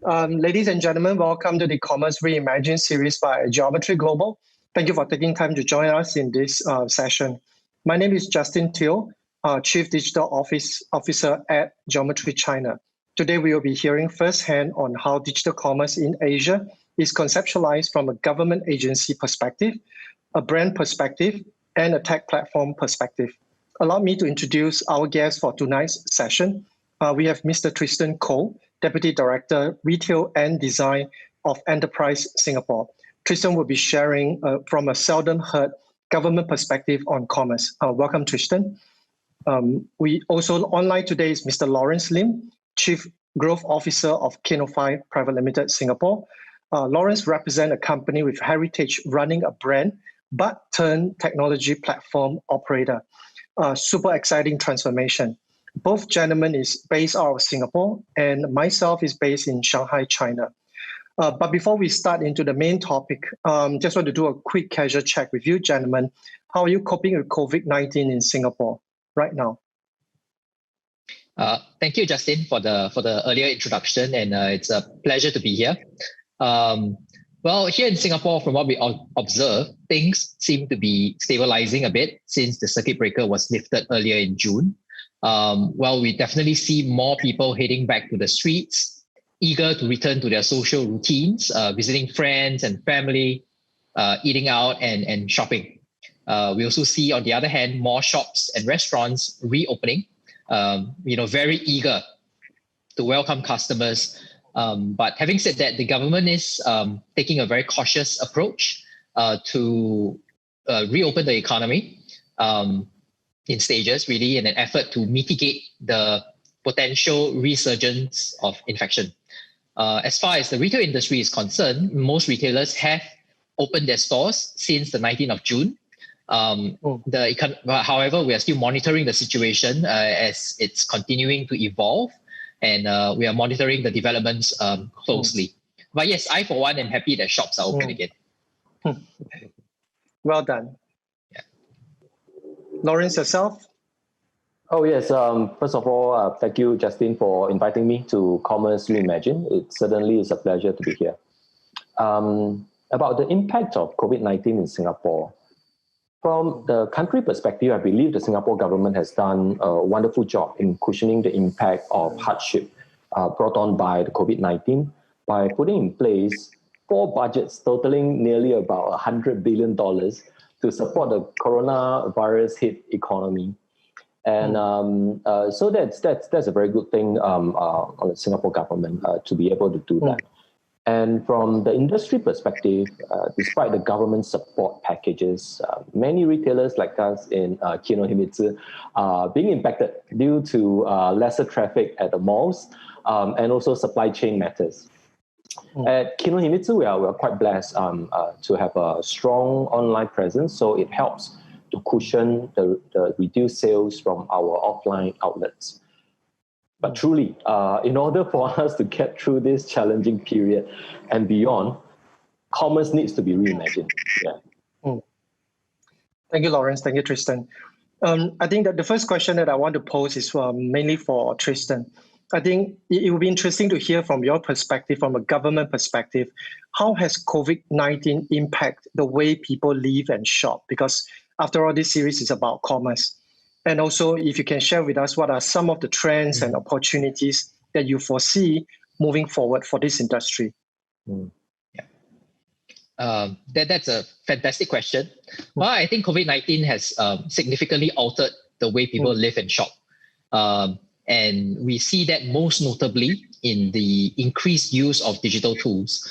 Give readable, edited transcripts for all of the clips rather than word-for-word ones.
Ladies and gentlemen, welcome to the Commerce Reimagined series by Geometry Global. Thank you for taking time to join us in this session. My name is Justin Teo, Chief Digital Officer at Geometry China. Today, we will be hearing firsthand on how digital commerce in Asia is conceptualized from a government agency perspective, a brand perspective, and a tech platform perspective. Allow me to introduce our guest for tonight's session. We have Mr. Tristan Koh, Deputy Director, Retail and Design of Enterprise Singapore. Tristan will be sharing from a seldom heard government perspective on commerce. Welcome, Tristan. We also online today is Mr. Lawrence Lim, Chief Growth Officer of Kinofi Private Limited Singapore. Lawrence represents a company with heritage running a brand, but turned technology platform operator. Super exciting transformation. Both gentlemen is based out of Singapore, and myself is based in Shanghai, China. But before we start into the main topic, just want to do a quick casual check with you, gentlemen. How are you coping with COVID-19 in Singapore right now? Thank you, Justin, for the earlier introduction, and it's a pleasure to be here. Well, here in Singapore, from what we observe, things seem to be stabilizing a bit since the circuit breaker was lifted earlier in June. Well, we definitely see more people heading back to the streets, eager to return to their social routines, visiting friends and family, eating out and shopping. We also see, on the other hand, more shops and restaurants reopening, very eager to welcome customers. But having said that, the government is taking a very cautious approach to reopen the economy. In stages, really, in an effort to mitigate the potential resurgence of infection. As far as the retail industry is concerned, most retailers have opened their stores since the 19th of June. However, we are still monitoring the situation as it's continuing to evolve, and we are monitoring the developments closely. But yes, I, for one, am happy that shops are open again. Well done. Lawrence, yourself? Oh, yes. First of all, thank you, Justin, for inviting me to Commerce Reimagined. It certainly is a pleasure to be here. About the impact of COVID-19 in Singapore. From the country perspective, I believe the Singapore government has done a wonderful job in cushioning the impact of hardship brought on by the COVID-19 by putting in place 4 budgets totaling nearly about $100 billion to support the coronavirus hit economy. And so that's a very good thing on the Singapore government to be able to do that. And from the industry perspective, despite the government support packages, many retailers like us in Kinofi are being impacted due to lesser traffic at the malls and also supply chain matters. At Kinohimitsu, we are quite blessed to have a strong online presence, so it helps to cushion the reduced sales from our offline outlets. But truly, in order for us to get through this challenging period and beyond, commerce needs to be reimagined. Yeah. Thank you, Lawrence. Thank you, Tristan. I think that the first question that I want to pose is mainly for Tristan. I think it will be interesting to hear from your perspective, from a government perspective, how has COVID-19 impacted the way people live and shop? Because after all, this series is about commerce. And also, if you can share with us what are some of the trends and opportunities that you foresee moving forward for this industry? That's a fantastic question. Well, I think COVID-19 has significantly altered the way people live and shop. And we see that most notably in the increased use of digital tools.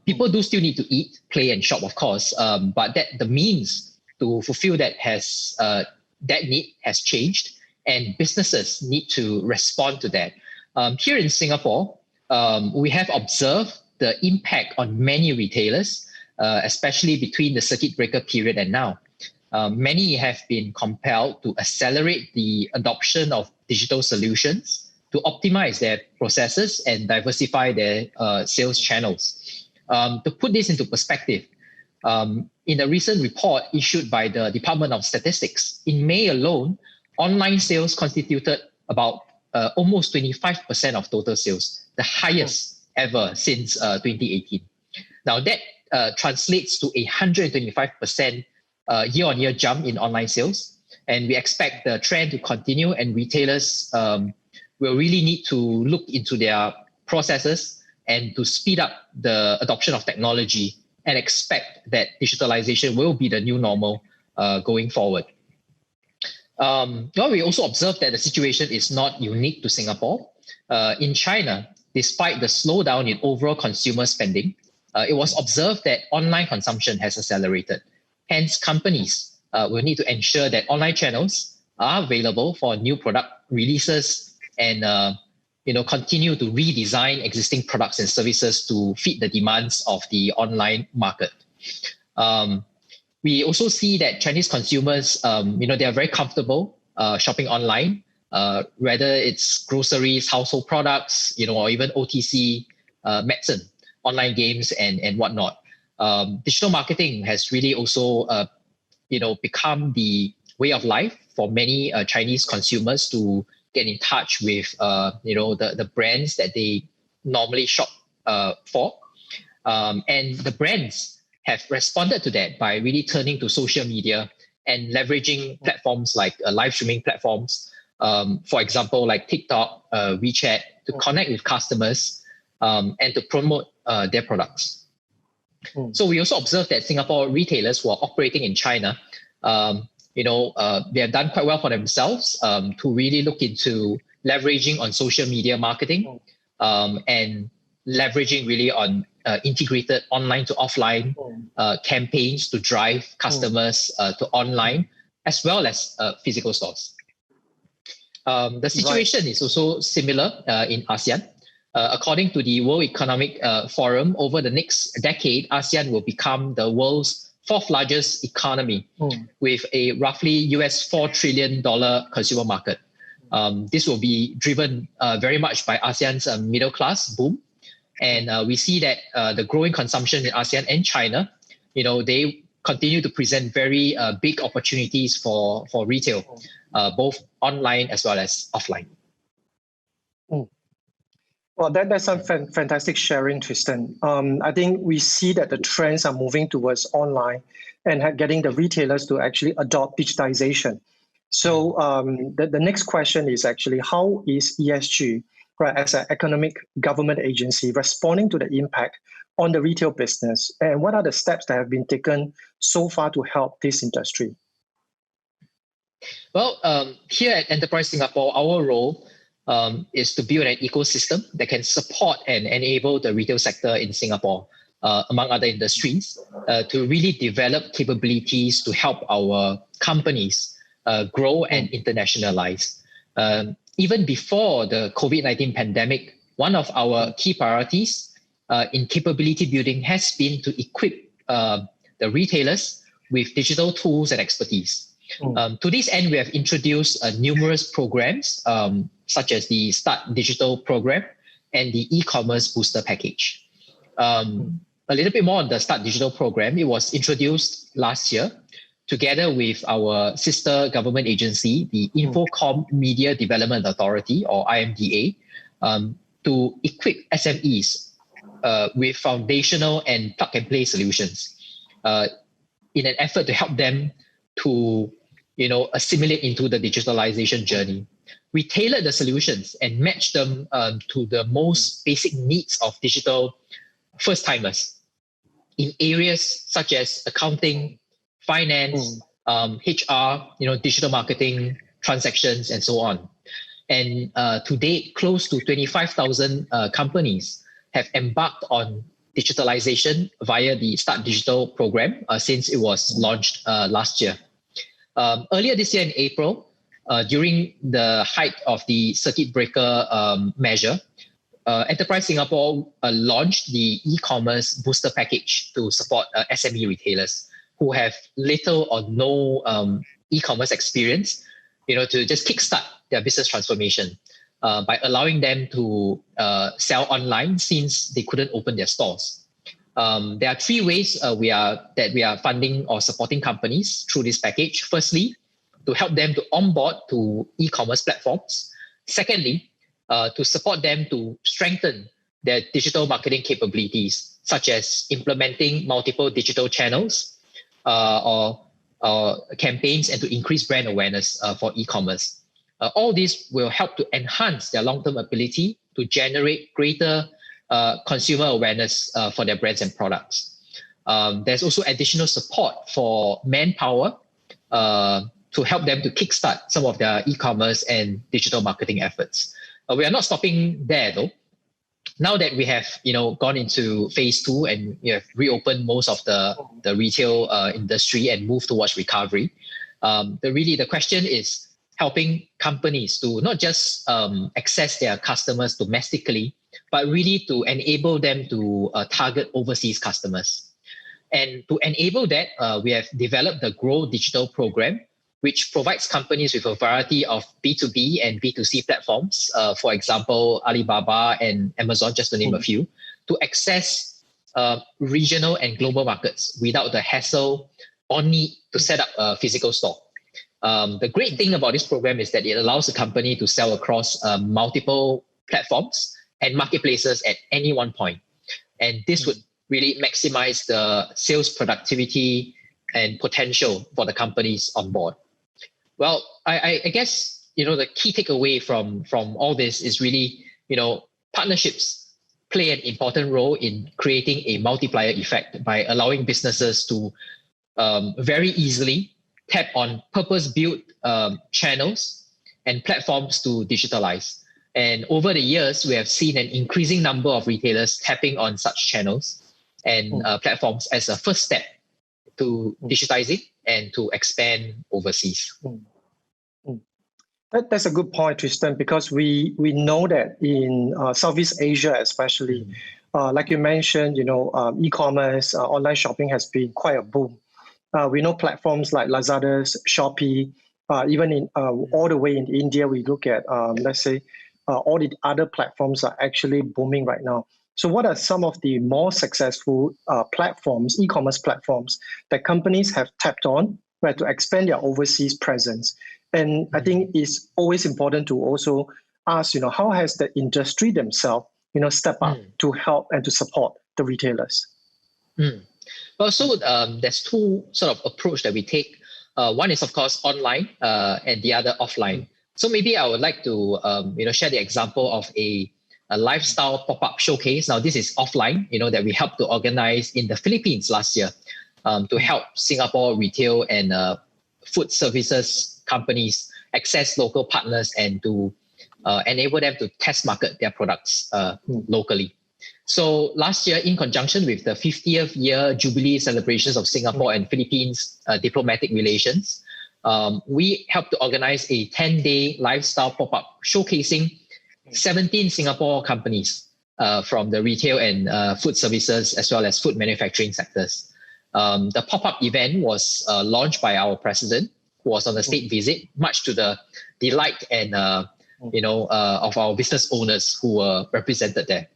People do still need to eat, play, and shop, of course, but the means to fulfill that need has changed, and businesses need to respond to that. Here in Singapore, we have observed the impact on many retailers, especially between the circuit breaker period and now. Many have been compelled to accelerate the adoption of digital solutions to optimize their processes and diversify their sales channels. To put this into perspective, in a recent report issued by the Department of Statistics, in May alone, online sales constituted about almost 25% of total sales, the highest ever since 2018. Now that translates to a 125% year-on-year jump in online sales. And we expect the trend to continue, and retailers will really need to look into their processes and to speed up the adoption of technology, and expect that digitalization will be the new normal going forward. We also observed that the situation is not unique to Singapore. In China, despite the slowdown in overall consumer spending, it was observed that online consumption has accelerated. Hence, companies will need to ensure that online channels are available for new product releases and continue to redesign existing products and services to fit the demands of the online market. We also see that Chinese consumers, they are very comfortable shopping online, whether it's groceries, household products, or even OTC, medicine, online games, and whatnot. Digital marketing has really also, become the way of life for many Chinese consumers to get in touch with, the brands that they normally shop for. And the brands have responded to that by really turning to social media and leveraging platforms like live streaming platforms, for example, like TikTok, WeChat, to connect with customers and to promote their products. So we also observed that Singapore retailers who are operating in China, they have done quite well for themselves to really look into leveraging on social media marketing and leveraging really on integrated online to offline campaigns to drive customers to online as well as physical stores. The situation is also similar in ASEAN. According to the World Economic Forum, over the next decade, ASEAN will become the world's fourth largest economy with a roughly US $4 trillion consumer market. This will be driven very much by ASEAN's middle class boom. And we see that the growing consumption in ASEAN and China, they continue to present very big opportunities for retail, both online as well as offline. Well, that's some fantastic sharing, Tristan. I think we see that the trends are moving towards online and getting the retailers to actually adopt digitization. So the next question is actually, how is ESG, right, as an economic government agency, responding to the impact on the retail business? And what are the steps that have been taken so far to help this industry? Well, here at Enterprise Singapore, our role is to build an ecosystem that can support and enable the retail sector in Singapore, among other industries, to really develop capabilities to help our companies grow and internationalize. Even before the COVID-19 pandemic, one of our key priorities in capability building has been to equip the retailers with digital tools and expertise. To this end, we have introduced numerous programs, such as the Start Digital program and the e-commerce booster package. A little bit more on the Start Digital program. It was introduced last year together with our sister government agency, the Infocom Media Development Authority, or IMDA, to equip SMEs with foundational and plug-and-play solutions in an effort to help them to assimilate into the digitalization journey. We tailored the solutions and matched them to the most basic needs of digital first-timers in areas such as accounting, finance, HR, digital marketing, transactions, and so on. And to date, close to 25,000 companies have embarked on digitalization via the Start Digital program since it was launched last year. Earlier this year in April, during the height of the circuit breaker measure, Enterprise Singapore launched the e-commerce booster package to support SME retailers who have little or no e-commerce experience, to just kickstart their business transformation by allowing them to sell online since they couldn't open their stores. There are three ways we are funding or supporting companies through this package. Firstly, to help them to onboard to e-commerce platforms. Secondly, to support them to strengthen their digital marketing capabilities, such as implementing multiple digital channels or campaigns, and to increase brand awareness for e-commerce. All this will help to enhance their long-term ability to generate greater consumer awareness for their brands and products. There's also additional support for manpower to help them to kickstart some of their e-commerce and digital marketing efforts. We are not stopping there though. Now that we have gone into phase 2 and we have reopened most of the retail industry and moved towards recovery, the question is helping companies to not just access their customers domestically, but really to enable them to target overseas customers. And to enable that, we have developed the Grow Digital program, which provides companies with a variety of B2B and B2C platforms, for example, Alibaba and Amazon, just to name a few, to access regional and global markets without the hassle or need to set up a physical store. The great thing about this program is that it allows the company to sell across multiple platforms and marketplaces at any one point. And this would really maximize the sales productivity and potential for the companies on board. Well, I guess, the key takeaway from all this is really, partnerships play an important role in creating a multiplier effect by allowing businesses to very easily tap on purpose-built channels and platforms to digitalize. And over the years, we have seen an increasing number of retailers tapping on such channels and platforms as a first step to digitizing and to expand overseas. That's a good point, Tristan, because we know that in Southeast Asia especially, like you mentioned, e-commerce, online shopping has been quite a boom. We know platforms like Lazada's, Shopee, even in all the way in India, we look at, let's say, all the other platforms are actually booming right now. So what are some of the more successful platforms, e-commerce platforms, that companies have tapped on to expand their overseas presence? And I think it's always important to also ask, how has the industry themselves, step up to help and to support the retailers? Well, so there's two sort of approach that we take. One is, of course, online and the other offline. So maybe I would like to, share the example of a lifestyle pop-up showcase. Now, this is offline, that we helped to organize in the Philippines last year to help Singapore retail and food services companies access local partners and to enable them to test market their products locally. So last year, in conjunction with the 50th year Jubilee celebrations of Singapore and Philippines diplomatic relations, we helped to organize a 10-day lifestyle pop-up showcasing 17 Singapore companies from the retail and food services as well as food manufacturing sectors. The pop-up event was launched by our president, who was on a state visit, much to the delight and of our business owners who were represented there.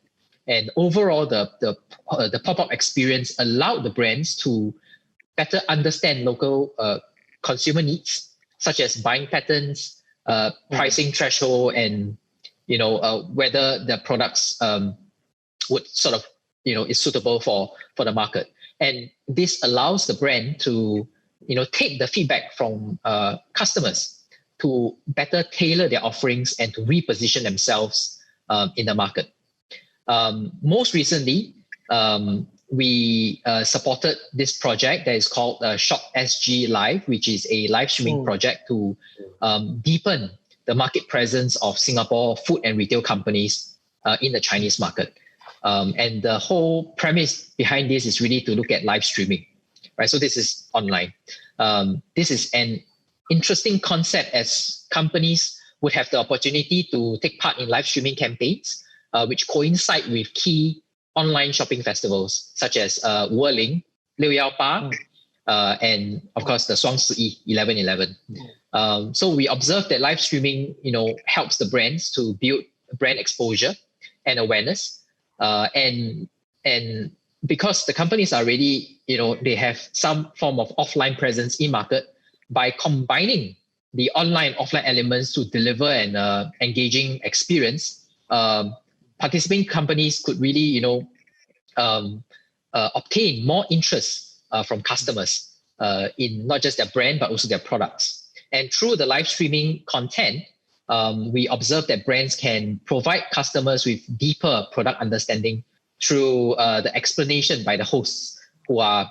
And overall, the pop-up experience allowed the brands to better understand local consumer needs, such as buying patterns, pricing threshold, and whether the products would sort of is suitable for the market. And this allows the brand to take the feedback from customers to better tailor their offerings and to reposition themselves in the market. Most recently, we supported this project that is called Shop SG Live, which is a live streaming project to deepen the market presence of Singapore food and retail companies in the Chinese market. And the whole premise behind this is really to look at live streaming, right? So this is online. This is an interesting concept as companies would have the opportunity to take part in live streaming campaigns, which coincide with key online shopping festivals such as Whirling, 618, and of course the 双11, 11.11. So we observed that live streaming, helps the brands to build brand exposure and awareness, and because the companies are already, they have some form of offline presence in market. By combining the online offline elements to deliver an engaging experience, participating companies could really, obtain more interest from customers in not just their brand, but also their products. And through the live streaming content, we observe that brands can provide customers with deeper product understanding through the explanation by the hosts who are,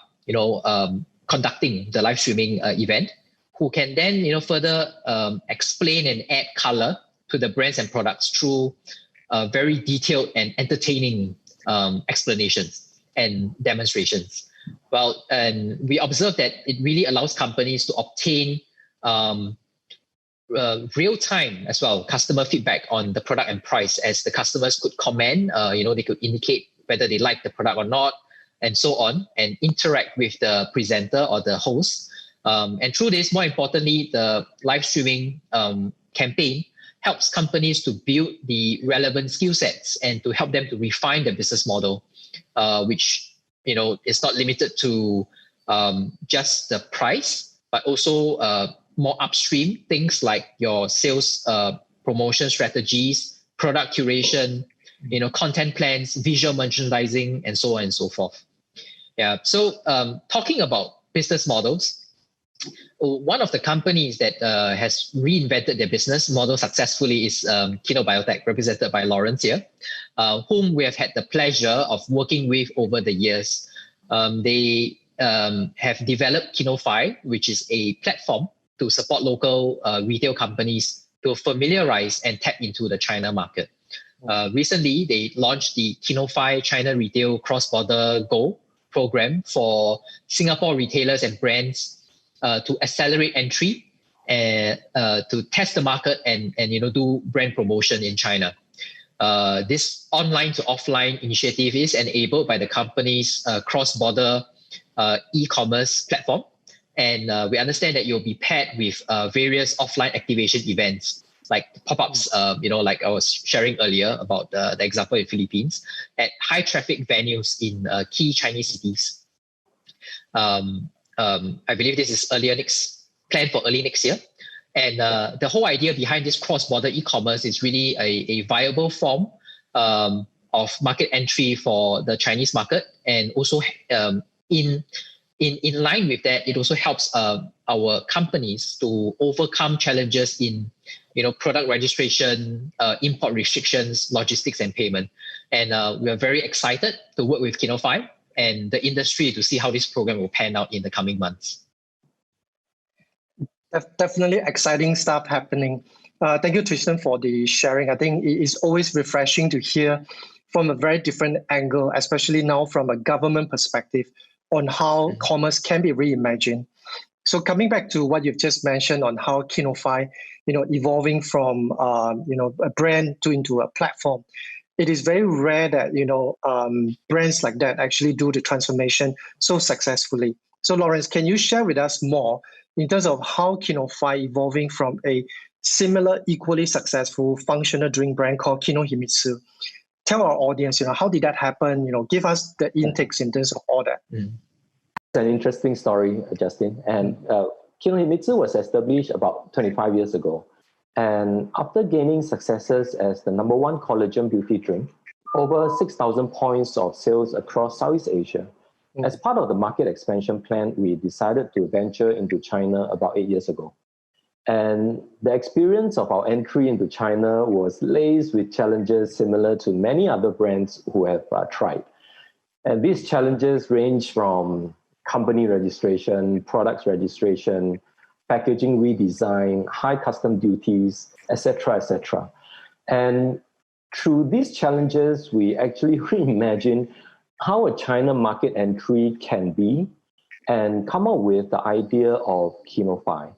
conducting the live streaming event, who can then, further explain and add color to the brands and products through very detailed and entertaining explanations and demonstrations. Well, and we observe that it really allows companies to obtain real-time as well customer feedback on the product and price, as the customers could comment, they could indicate whether they like the product or not, and so on, and interact with the presenter or the host. And through this, more importantly, the live streaming campaign helps companies to build the relevant skill sets and to help them to refine their business model, which is not limited to just the price, but also more upstream things like your sales promotion strategies, product curation, content plans, visual merchandising, and so on and so forth. Yeah. So talking about business models, one of the companies that has reinvented their business model successfully is Kino Biotech, represented by Lawrence here, whom we have had the pleasure of working with over the years. They have developed Kinofi, which is a platform to support local retail companies to familiarize and tap into the China market. Recently, they launched the Kinofi China Retail Cross-Border Go program for Singapore retailers and brands to accelerate entry and to test the market and do brand promotion in China. This online to offline initiative is enabled by the company's cross-border e-commerce platform. And we understand that you'll be paired with various offline activation events like pop-ups, like I was sharing earlier about the example in Philippines, at high traffic venues in key Chinese cities. I believe this is planned for early next year. And the whole idea behind this cross-border e-commerce is really a viable form of market entry for the Chinese market. And also in line with that, it also helps our companies to overcome challenges in product registration, import restrictions, logistics, and payment. And we are very excited to work with Kinofi and the industry to see how this program will pan out in the coming months. Definitely exciting stuff happening. Thank you, Tristan, for the sharing. I think it is always refreshing to hear from a very different angle, especially now from a government perspective, on how commerce can be reimagined. So coming back to what you've just mentioned on how Kinofi, evolving from a brand into a platform, it is very rare that brands like that actually do the transformation so successfully. So Lawrence, can you share with us more in terms of how Kinofi evolving from a similar, equally successful functional drink brand called Kinohimitsu? Tell our audience, how did that happen? Give us the intakes in terms of all that. It's an interesting story, Justin. And Kinohimitsu was established about 25 years ago. And after gaining successes as the #1 collagen beauty drink, over 6,000 points of sales across Southeast Asia, as part of the market expansion plan, we decided to venture into China about 8 years ago. And the experience of our entry into China was laced with challenges similar to many other brands who have tried. And these challenges range from company registration, products registration, packaging redesign, high custom duties, etc., etc. And through these challenges, we actually reimagined how a China market entry can be and come up with the idea of Kinofi,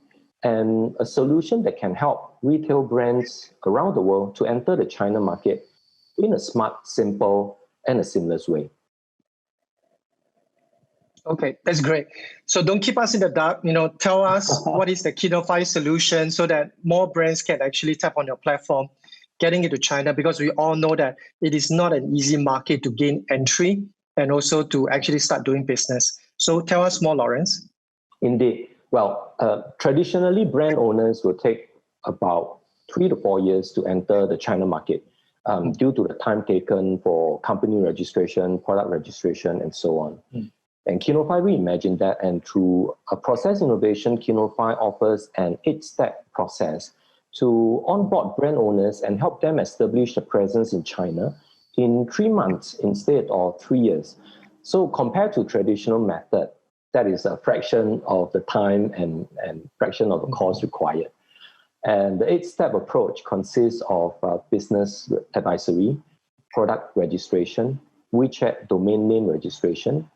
and a solution that can help retail brands around the world to enter the China market in a smart, simple, and a seamless way. Okay, that's great. So don't keep us in the dark. Tell us what is the Kinofi solution so that more brands can actually tap on your platform, getting into China, because we all know that it is not an easy market to gain entry and also to actually start doing business. So tell us more, Lawrence. Indeed. Well, traditionally, brand owners will take about 3 to 4 years to enter the China market. due to the time taken for company registration, product registration, and so on. And Kinofi reimagined that, and through a process innovation, Kinofi offers an 8-step process to onboard brand owners and help them establish a presence in China in 3 months instead of 3 years. So compared to traditional method, that is a fraction of the time and fraction of the cost required. And the 8-step approach consists of business advisory, product registration, WeChat domain name registration,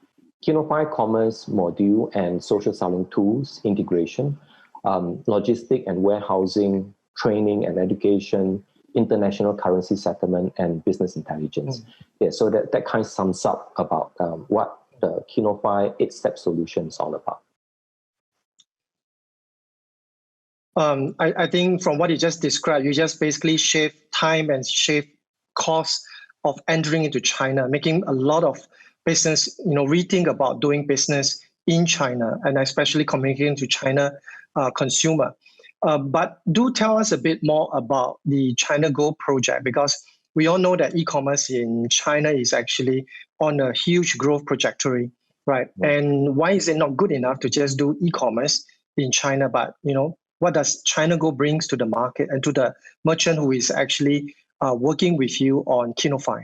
Kinofi commerce module and social selling tools integration, logistic and warehousing, training and education, international currency settlement, and business intelligence. Yeah, so that kind of sums up about what the Kinofi 8-step solution is all about. I think from what you just described, you just basically shave time and shave cost of entering into China, making a lot of business, rethink about doing business in China, and especially communicating to China consumer. But do tell us a bit more about the China Go project, because we all know that e-commerce in China is actually on a huge growth trajectory, right? And why is it not good enough to just do e-commerce in China? But what does China Go brings to the market and to the merchant who is actually working with you on Kinofi?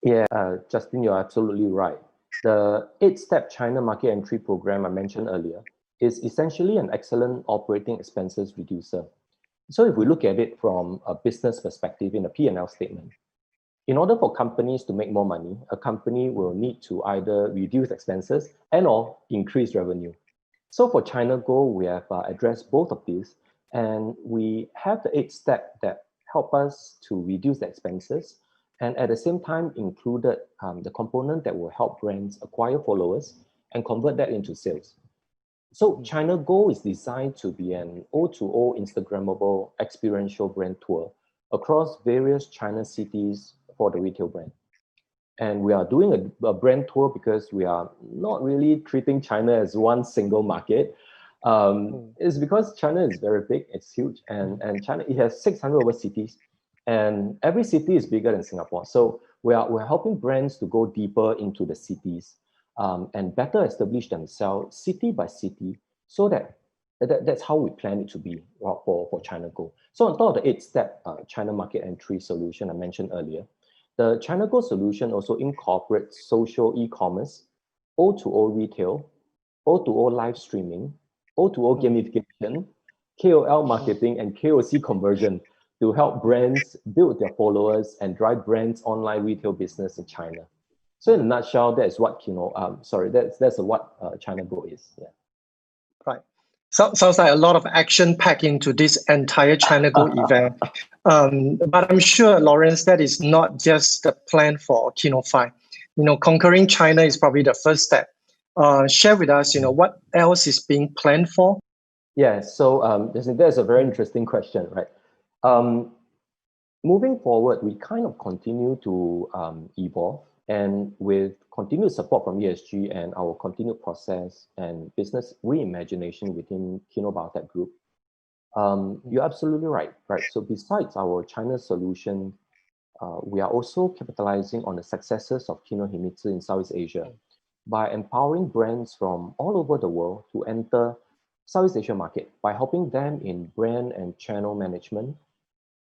Yeah, Justin, you're absolutely right. The 8-step China market entry program I mentioned earlier is essentially an excellent operating expenses reducer. So if we look at it from a business perspective in a P&L statement, in order for companies to make more money, a company will need to either reduce expenses and or increase revenue. So for China Go, we have addressed both of these, and we have the 8-step that help us to reduce the expenses, and at the same time included the component that will help brands acquire followers and convert that into sales. So China Go is designed to be an O2O Instagrammable experiential brand tour across various China cities for the retail brand. And we are doing a brand tour because we are not really treating China as one single market. It's because China is very big, it's huge, and China, it has 600 over cities, and every city is bigger than Singapore. So we're helping brands to go deeper into the cities and better establish themselves city by city, so that's how we plan it to be for China Go. So on top of the 8-step China market entry solution I mentioned earlier, the China Go solution also incorporates social e-commerce, O2O retail, O2O live streaming, O2O gamification, KOL marketing, and KOC conversion to help brands build their followers and drive brands' online retail business in China. So in a nutshell, that's what that's what China Go is. Yeah. Right. Sounds like a lot of action packed into this entire China Go event. But I'm sure, Lawrence, that is not just the plan for Kinofi. Conquering China is probably the first step. Share with us, what else is being planned for? Yeah, so that's a very interesting question, right? Moving forward, we kind of continue to evolve, and with continued support from ESG and our continued process and business reimagination within Kino Biotech Group, you're absolutely right. So besides our China solution, we are also capitalizing on the successes of Kinohimitsu in Southeast Asia by empowering brands from all over the world to enter Southeast Asia market by helping them in brand and channel management,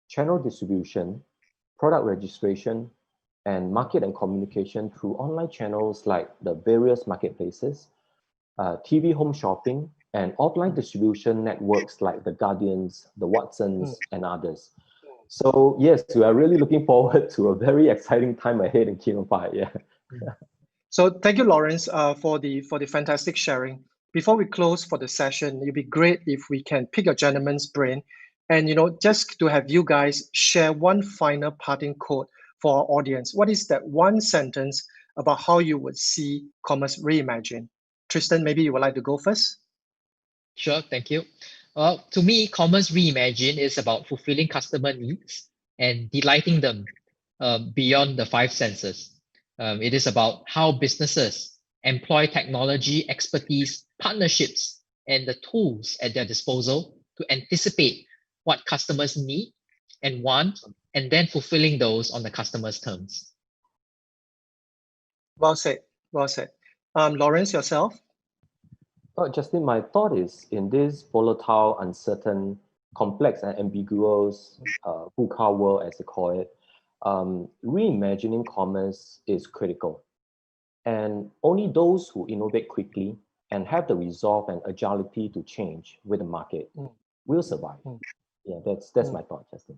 channel distribution, product registration, and market and communication through online channels like the various marketplaces, TV home shopping, and offline distribution networks like the Guardians, the Watsons, and others. So yes, we are really looking forward to a very exciting time ahead in Kinofi. Yeah. So thank you, Lawrence, for the fantastic sharing. Before we close for the session, it'd be great if we can pick a gentleman's brain, and just to have you guys share one final parting quote for our audience. What is that one sentence about how you would see commerce reimagined? Tristan, maybe you would like to go first? Sure, thank you. Well, to me, commerce reimagined is about fulfilling customer needs and delighting them beyond the 5 senses. It is about how businesses employ technology, expertise, partnerships, and the tools at their disposal to anticipate what customers need and want and then fulfilling those on the customer's terms. Well said. Well said. Lawrence, yourself? Justin, my thought is in this volatile, uncertain, complex, and ambiguous VUCA world, as they call it, reimagining commerce is critical. And only those who innovate quickly and have the resolve and agility to change with the market will survive. Yeah, that's my thought, Justin.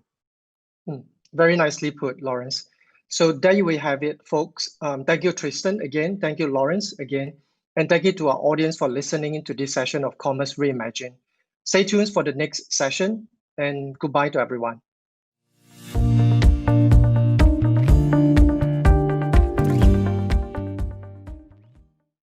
Very nicely put, Lawrence. So there you will have it, folks. Thank you, Tristan, again. Thank you, Lawrence, again. And thank you to our audience for listening into this session of Commerce Reimagined. Stay tuned for the next session, and goodbye to everyone.